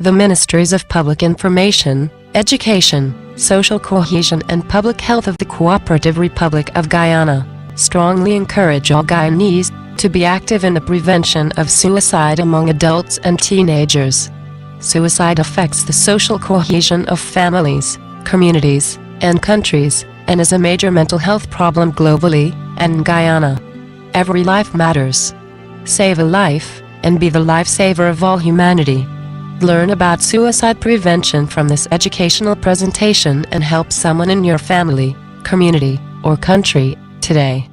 The Ministries of Public Information, Education, Social Cohesion and Public Health of the Cooperative Republic of Guyana strongly encourage all Guyanese to be active in the prevention of suicide among adults and teenagers. Suicide affects the social cohesion of families, communities, and countries, and is a major mental health problem globally and in Guyana. Every life matters. Save a life, and be the lifesaver of all humanity. Learn about suicide prevention from this educational presentation and help someone in your family, community, or country today.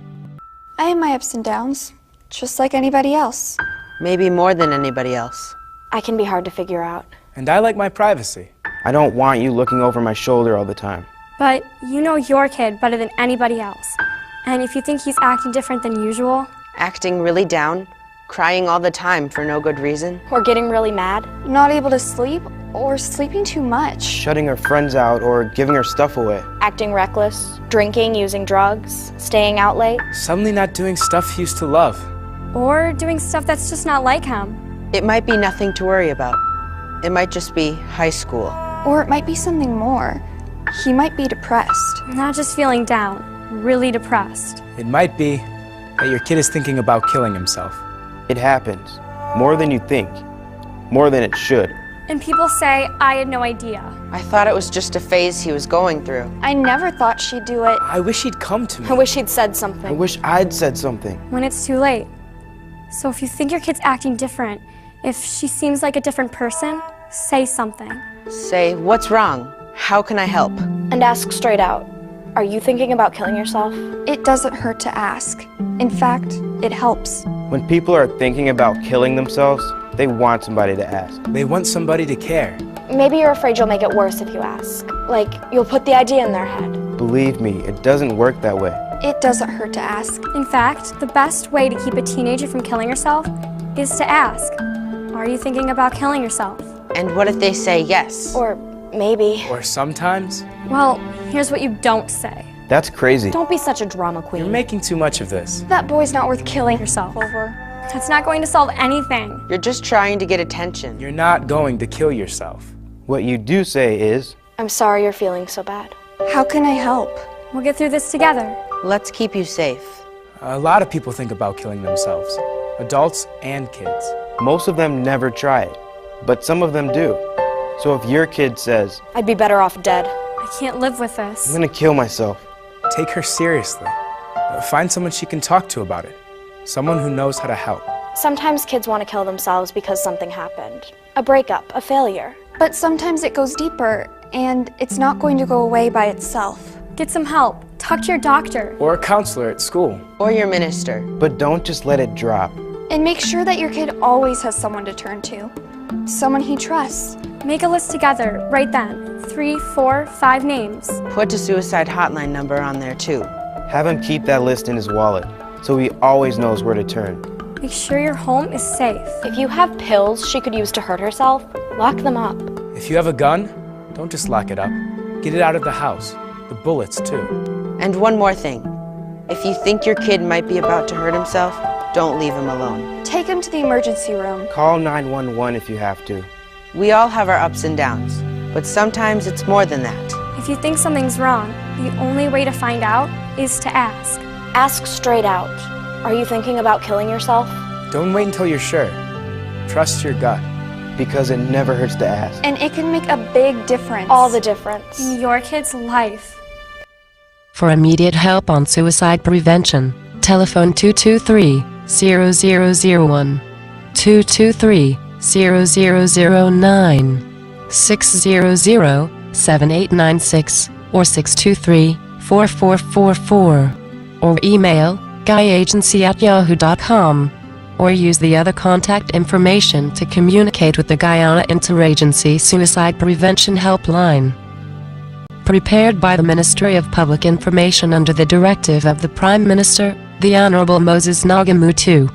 I have my ups and downs, just like anybody else. Maybe more than anybody else. I can be hard to figure out. And I like my privacy. I don't want you looking over my shoulder all the time. But you know your kid better than anybody else. And if you think he's acting different than usual... Acting really down, crying all the time for no good reason. Or getting really mad. Not able to sleep, or sleeping too much. Shutting her friends out or giving her stuff away. Acting reckless, drinking, using drugs, staying out late. Suddenly not doing stuff he used to love. Or doing stuff that's just not like him. It might be nothing to worry about. It might just be high school. Or it might be something more. He might be depressed. Not just feeling down, really depressed. It might be that your kid is thinking about killing himself. It happens. More than you think. More than it should. And people say, I had no idea. I thought it was just a phase he was going through. I never thought she'd do it. I wish he'd come to me. I wish he'd said something. I wish I'd said something. When it's too late. So if you think your kid's acting different, if she seems like a different person, say something. Say, what's wrong? How can I help? And ask straight out. Are you thinking about killing yourself? It doesn't hurt to ask. In fact, it helps. When people are thinking about killing themselves, they want somebody to ask. They want somebody to care. Maybe you're afraid you'll make it worse if you ask. Like, you'll put the idea in their head. Believe me, it doesn't work that way. It doesn't hurt to ask. In fact, the best way to keep a teenager from killing herself is to ask, are you thinking about killing yourself? And what if they say yes? Or maybe. Or sometimes, Well, here's what you don't say. That's crazy. Don't be such a drama queen. you're making too much of this. That boy's not worth killing Yourself. over. That's not going to solve anything. You're just trying to get attention. You're not going to kill yourself. What you do say is, I'm sorry you're feeling so bad. How can I help? We'll get through this together. Let's keep you safe. A lot of people think about killing themselves. Adults and kids. most of them never try it, but some of them do. So if your kid says, I'd be better off dead. I can't live with this. I'm gonna kill myself, Take her seriously. Find someone she can talk to about it. Someone who knows how to help. Sometimes kids want to kill themselves because something happened. A breakup, a failure. But sometimes it goes deeper, and it's not going to go away by itself. Get some help. Talk to your doctor. Or a counselor at school. Or your minister. but don't just let it drop. And make sure that your kid always has someone to turn to. Someone he trusts. Make a list together, right then. 3, 4, 5 names. Put a suicide hotline number on there too. Have him keep that list in his wallet, so he always knows where to turn. Make sure your home is safe. If you have pills she could use to hurt herself, lock them up. If you have a gun, don't just lock it up. Get it out of the house. The bullets, too. And one more thing. If you think your kid might be about to hurt himself, don't leave him alone. Take him to the emergency room. Call 911 if you have to. We all have our ups and downs, but sometimes it's more than that. If you think something's wrong, the only way to find out is to ask. Ask straight out. Are you thinking about killing yourself? Don't wait until you're sure. Trust your gut. Because it never hurts to ask. And it can make a big difference. All the difference. In your kid's life. For immediate help on suicide prevention, telephone 223-0001, 223-0009, 600-7896, or 623-4444, or email guyagency@yahoo.com, or use the other contact information to communicate with the Guyana Interagency Suicide Prevention Helpline. Prepared by the Ministry of Public Information under the directive of the Prime Minister, the Honorable Moses Nagamutu.